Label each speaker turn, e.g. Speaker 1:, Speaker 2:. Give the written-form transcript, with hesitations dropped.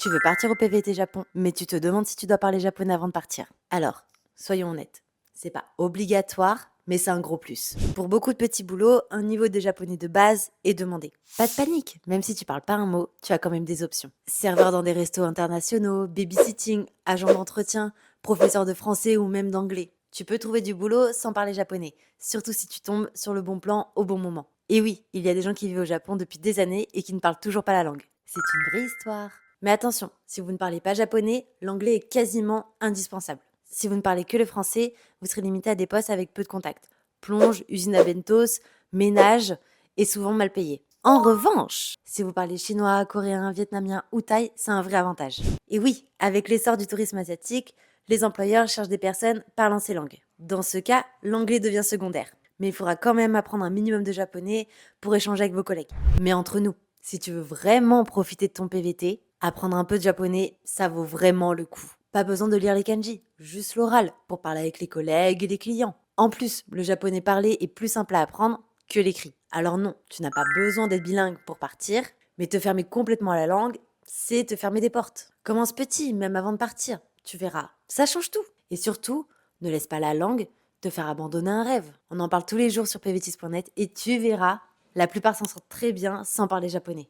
Speaker 1: Tu veux partir au PVT Japon, mais tu te demandes si tu dois parler japonais avant de partir. Alors, soyons honnêtes, c'est pas obligatoire, mais c'est un gros plus. Pour beaucoup de petits boulots, un niveau de japonais de base est demandé. Pas de panique, même si tu parles pas un mot, tu as quand même des options. Serveur dans des restos internationaux, babysitting, agent d'entretien, professeur de français ou même d'anglais. Tu peux trouver du boulot sans parler japonais, surtout si tu tombes sur le bon plan au bon moment. Et oui, il y a des gens qui vivent au Japon depuis des années et qui ne parlent toujours pas la langue. C'est une vraie histoire. Mais attention, si vous ne parlez pas japonais, l'anglais est quasiment indispensable. Si vous ne parlez que le français, vous serez limité à des postes avec peu de contacts. Plonge, usine à bentos, ménage et souvent mal payé. En revanche, si vous parlez chinois, coréen, vietnamien ou thaï, c'est un vrai avantage. Et oui, avec l'essor du tourisme asiatique, les employeurs cherchent des personnes parlant ces langues. Dans ce cas, l'anglais devient secondaire. Mais il faudra quand même apprendre un minimum de japonais pour échanger avec vos collègues. Mais entre nous, si tu veux vraiment profiter de ton PVT, apprendre un peu de japonais, ça vaut vraiment le coup. Pas besoin de lire les kanji, juste l'oral pour parler avec les collègues et les clients. En plus, le japonais parlé est plus simple à apprendre que l'écrit. Alors non, tu n'as pas besoin d'être bilingue pour partir, mais te fermer complètement à la langue, c'est te fermer des portes. Commence petit, même avant de partir, tu verras. Ça change tout. Et surtout, ne laisse pas la langue te faire abandonner un rêve. On en parle tous les jours sur pvtis.net et tu verras, la plupart s'en sortent très bien sans parler japonais.